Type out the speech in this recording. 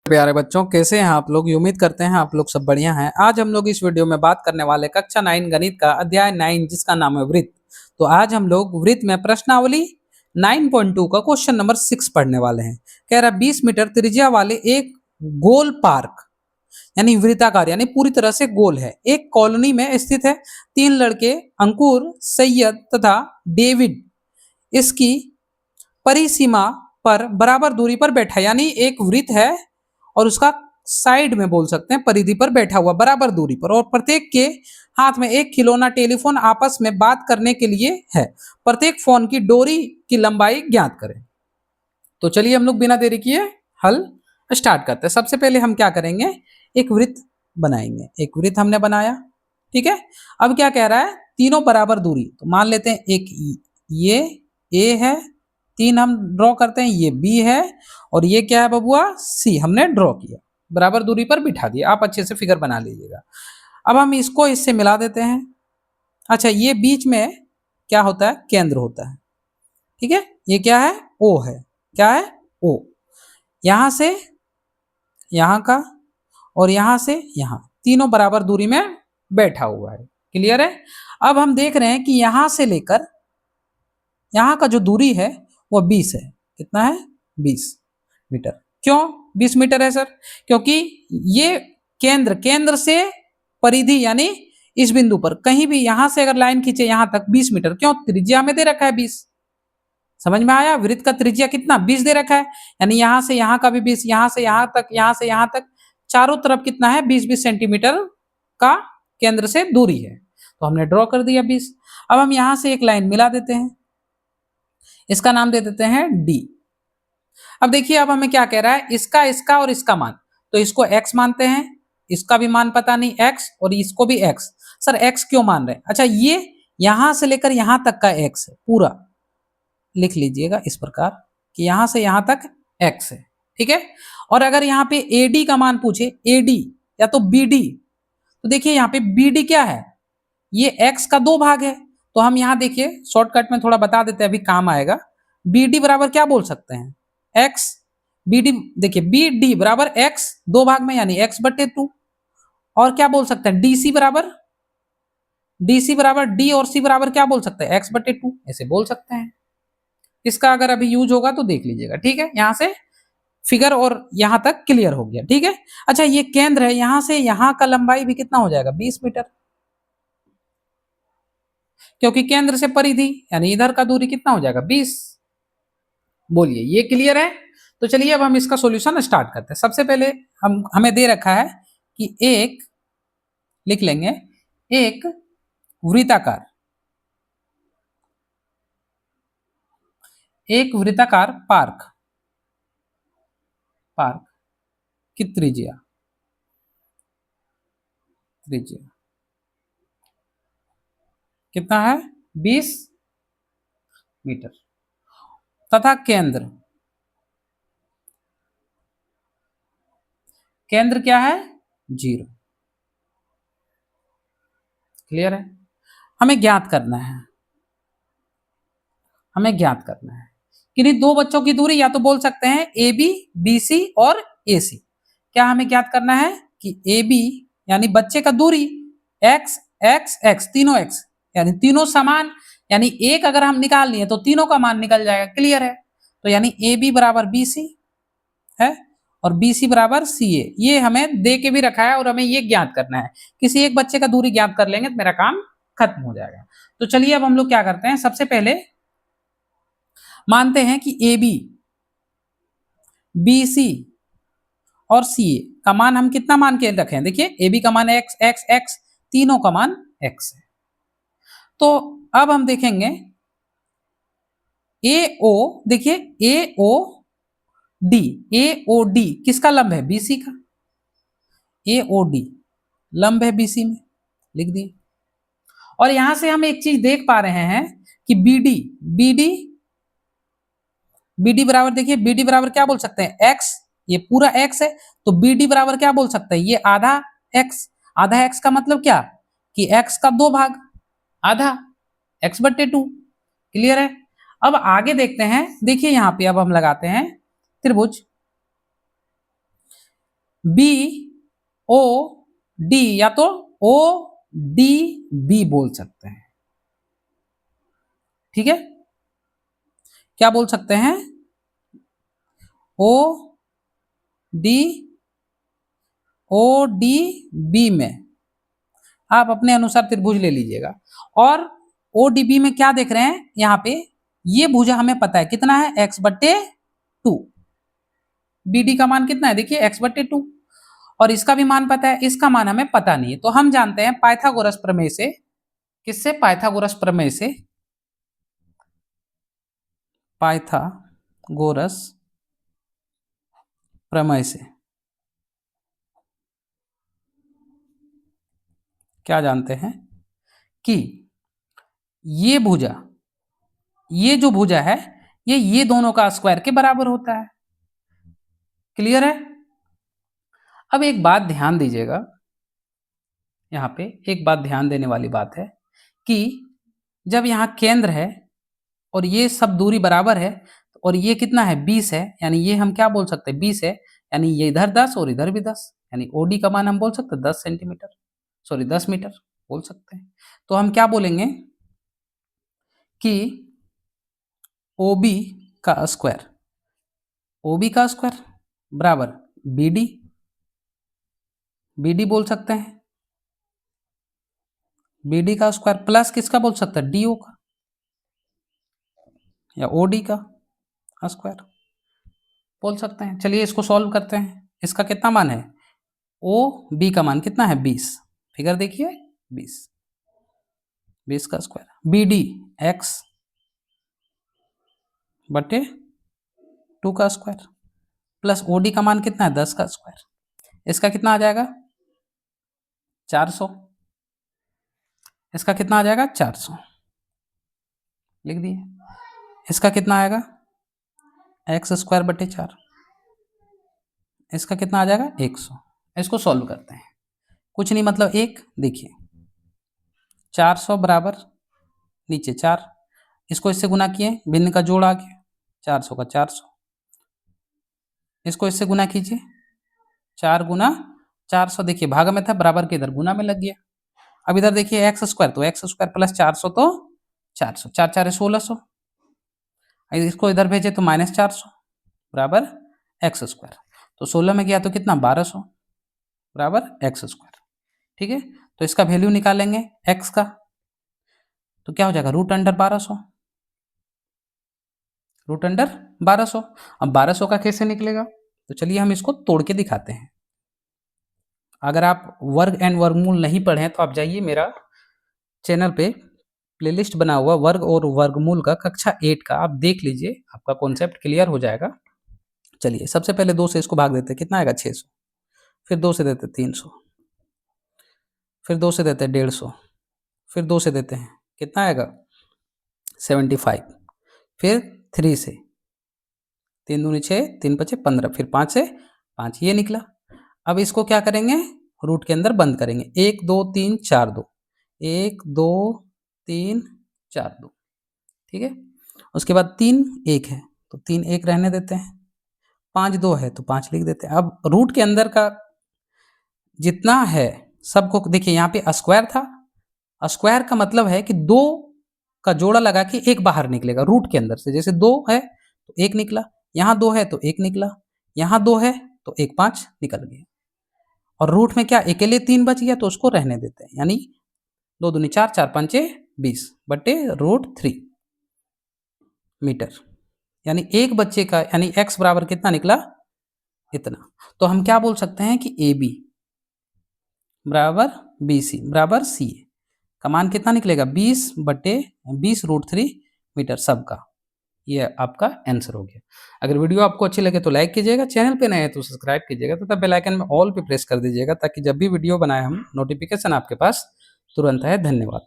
प्यारे बच्चों, कैसे हैं आप लोग। उम्मीद करते हैं आप लोग सब बढ़िया हैं। आज हम लोग इस वीडियो में बात करने वाले कक्षा 9 गणित का अध्याय 9 जिसका नाम है वृत्त। तो आज हम लोग वृत्त में प्रश्नावली 9.2 का क्वेश्चन नंबर 6 पढ़ने वाले हैं। कह रहा 20 मीटर त्रिज्या वाले एक गोल पार्क यानी वृत्ताकार यानी पूरी तरह से गोल है, एक कॉलोनी में स्थित है। 3 लड़के अंकुर, सैयद तथा डेविड इसकी परिसीमा पर बराबर दूरी पर बैठा, यानी एक वृत्त है और उसका साइड में बोल सकते हैं परिधि पर बैठा हुआ बराबर दूरी पर, और प्रत्येक के हाथ में एक खिलौना टेलीफोन आपस में बात करने के लिए है। प्रत्येक फोन की डोरी की लंबाई ज्ञात करें। तो चलिए हम लोग बिना देरी किए हल स्टार्ट करते हैं। सबसे पहले हम क्या करेंगे, एक वृत्त बनाएंगे। एक वृत्त हमने बनाया, ठीक है। अब क्या कह रहा है, तीनों बराबर दूरी, तो मान लेते हैं एक ये ए है, 3 हम ड्रॉ करते हैं, ये बी है और ये क्या है बबुआ, सी हमने ड्रॉ किया, बराबर दूरी पर बिठा दिया। आप अच्छे से फिगर बना लीजिएगा। अब हम इसको इससे मिला देते हैं। अच्छा, ये बीच में क्या होता है, केंद्र होता है, ठीक है। ये क्या है, ओ है, क्या है, ओ। यहां से यहां का और यहां से यहां, तीनों बराबर दूरी में बैठा हुआ है। क्लियर है। अब हम देख रहे हैं कि यहां से लेकर यहां का जो दूरी है वो 20 है। कितना है, 20 मीटर। क्यों 20 मीटर है सर, क्योंकि ये केंद्र केंद्र से परिधि यानी इस बिंदु पर कहीं भी यहां से अगर लाइन खींचे यहां तक 20 मीटर, क्यों, त्रिज्या में दे रखा है 20। समझ में आया, वृत्त का त्रिज्या कितना, 20 दे रखा है, यानी यहां से यहां का भी 20, यहां से यहां तक, यहां से यहां तक, चारों तरफ कितना है, 20-20 सेंटीमीटर का केंद्र से दूरी है। तो हमने ड्रॉ कर दिया 20। अब हम यहां से एक लाइन मिला देते हैं, इसका नाम दे देते हैं डी। अब देखिए, अब हमें क्या कह रहा है, इसका इसका और इसका मान, तो इसको x मानते हैं, इसका भी मान पता नहीं x और इसको भी x। सर x क्यों मान रहे हैं, अच्छा ये यहां से लेकर यहां तक का x है, पूरा लिख लीजिएगा इस प्रकार कि यहां से यहां तक x है, ठीक है। और अगर यहाँ पे AD का मान पूछे, AD या तो BD, तो देखिए यहाँ पे BD क्या है, ये x का 2 भाग है। तो हम यहाँ देखिए शॉर्टकट में थोड़ा बता देते हैं, अभी काम आएगा। BD बराबर क्या बोल सकते हैं, x, BD देखिए BD बराबर x 2 भाग में यानी x/2। और क्या बोल सकते हैं, DC बराबर D और C बराबर क्या बोल सकते हैं, x/2, ऐसे बोल सकते हैं। इसका अगर अभी यूज होगा तो देख लीजिएगा, ठीक है। यहां से फिगर और यहां तक क्लियर हो गया, ठीक है। अच्छा, ये केंद्र है, यहां से यहां का लंबाई भी कितना हो जाएगा, 20 मीटर, क्योंकि केंद्र से परिधि यानी इधर का दूरी कितना हो जाएगा, 20। बोलिए ये क्लियर है। तो चलिए अब हम इसका सॉल्यूशन स्टार्ट करते हैं। सबसे पहले हमें दे रखा है कि एक, लिख लेंगे, एक वृत्ताकार, एक वृत्ताकार पार्क, पार्क की त्रिज्या, त्रिज्या कितना है, 20 मीटर, तथा केंद्र, केंद्र क्या है, 0। क्लियर है। हमें ज्ञात करना है, हमें ज्ञात करना है किन्हीं दो बच्चों की दूरी, या तो बोल सकते हैं AB, BC और AC। क्या हमें ज्ञात करना है कि AB यानी बच्चे का दूरी, x x x, तीनों x यानी तीनों समान, यानी एक अगर हम निकाल लिए तो तीनों का मान निकल जाएगा। क्लियर है। तो यानी AB बराबर BC है और BC बराबर CA, ये हमें दे के भी रखा है और हमें ये ज्ञात करना है। किसी एक बच्चे का दूरी ज्ञात कर लेंगे तो मेरा काम खत्म हो जाएगा। तो चलिए अब हम लोग क्या करते हैं, सबसे पहले मानते हैं कि AB, BC और CA का मान हम कितना मान के रखे हैं, देखिए AB का मान x x x, तीनों का मान x है। तो अब हम देखेंगे AO, देखिए AOD, AOD किसका लंब है, BC का, AOD लंब है BC में, लिख दिए। और यहां से हम एक चीज देख पा रहे हैं कि BD बराबर, देखिए BD बराबर क्या बोल सकते हैं, x, ये पूरा x है, तो BD बराबर क्या बोल सकते हैं, ये आधा x। आधा x का मतलब क्या, कि x का 2 भाग, आधा x/2। क्लियर है। अब आगे देखते हैं, देखिए यहां पे अब हम लगाते हैं त्रिभुज बी ओ डी या तो ओ डी बी बोल सकते हैं। ठीक है, क्या बोल सकते हैं? O D O D B में आप अपने अनुसार त्रिभुज ले लीजिएगा। और ओ डी बी में क्या देख रहे हैं यहाँ पे, ये भुजा हमें पता है कितना है, x बट्टे 2। बी डी का मान कितना है, देखिए x बट्टे 2, और इसका भी मान पता है, इसका मान हमें पता नहीं है। तो हम जानते हैं पाइथागोरस प्रमेय से, किससे? पाइथागोरस प्रमेय से, पाइथागोरस प्रमेय से क्या जानते हैं कि ये भुजा, ये जो भुजा है ये दोनों का स्क्वायर के बराबर होता है। क्लियर है? अब एक बात ध्यान दीजिएगा, यहाँ पे एक बात ध्यान देने वाली बात है कि जब यहाँ केंद्र है और ये सब दूरी बराबर है, और ये कितना है 20 है, यानी ये हम क्या बोल सकते हैं 20 है, यानी ये इधर 10 और इधर भी 10, यानी ओडी का मान हम बोल सकते हैं 10 सेंटीमीटर, सॉरी 10 मीटर बोल सकते हैं। तो हम क्या बोलेंगे कि OB का स्क्वायर, OB का स्क्वायर बराबर BD, BD बोल सकते हैं, BD का स्क्वायर प्लस किसका बोल सकते हैं, DO का या OD का स्क्वायर बोल सकते हैं। चलिए इसको सॉल्व करते हैं। इसका कितना मान है, OB का मान कितना है 20, फिगर देखिए 20 का स्क्वायर, BD x बटे 2 का स्क्वायर प्लस OD का मान कितना है 10 का स्क्वायर, इसका कितना आ जाएगा 400, इसका कितना आ जाएगा 400, लिख दिए। इसका कितना आएगा एक्स स्क्वायर बटे 4, इसका कितना आ जाएगा 100। इसको सॉल्व करते हैं, कुछ नहीं मतलब एक, देखिए 400 बराबर नीचे 4, इसको इससे गुना किए, भिन्न का जोड़ आ गया 400 का 400, इसको इससे गुना कीजिए 4 गुना 400, देखिए भाग में था, बराबर के इधर गुना में लग गया। अब इधर देखिए एक्स स्क्वायर, तो एक्स स्क्वायर प्लस 400 तो 400, 4 4 1600, इसको इधर भेजे तो -400 बराबर एक्स स्क्वायर, तो 16 में गया तो कितना 1200 बराबर एक्स स्क्वायर। ठीक है, तो इसका वैल्यू निकालेंगे एक्स का, तो क्या हो जाएगा रूट अंडर 1200, रूट अंडर 1200। अब 1200 का कैसे निकलेगा, तो चलिए हम इसको तोड़ के दिखाते हैं। अगर आप वर्ग एंड वर्गमूल नहीं पढ़े तो आप जाइए मेरा चैनल पे प्लेलिस्ट बना हुआ वर्ग और वर्गमूल का कक्षा 8 का, आप देख लीजिए, आपका कॉन्सेप्ट क्लियर हो जाएगा। चलिए सबसे पहले 2 से इसको भाग देते हैं, कितना आएगा 600, फिर 2 से देते 300, फिर 2 से देते 150, फिर 2 से देते हैं कितना आएगा 75, फिर 3 से 3 दूनी 6, 3 5 15, फिर 5 से 5, ये निकला। अब इसको क्या करेंगे, रूट के अंदर बंद करेंगे, 1 2 3 4 2, 1 2 3 4 2, ठीक है। उसके बाद 3 1 है तो 3 1 रहने देते हैं, 5 2 है तो 5 लिख देते हैं। अब रूट के अंदर का जितना है सबको देखिए, यहाँ पे स्क्वायर था, स्क्वायर का मतलब है कि 2 का जोड़ा लगा के एक बाहर निकलेगा रूट के अंदर से, जैसे 2 है तो 1 निकला, यहाँ 2 है तो 1 निकला, यहाँ 2 है तो 1 5 निकल गया, और रूट में क्या अकेले 3 बच गया तो उसको रहने देते हैं, यानी 2 दूनी 4 4 5 20 बटे √3 मीटर, यानी एक बच्चे का यानी x बराबर कितना निकला इतना। तो हम क्या बोल सकते हैं कि AB बराबर BC बराबर CA का मान कितना निकलेगा 20 बटे 20√3 मीटर सबका, ये आपका आंसर हो गया। अगर वीडियो आपको अच्छी लगे तो लाइक कीजिएगा, चैनल पे नए हैं तो सब्सक्राइब कीजिएगा तथा बेल आइकन में ऑल पे प्रेस कर दीजिएगा, ताकि जब भी वीडियो बनाए हम नोटिफिकेशन आपके पास तुरंत आए। धन्यवाद।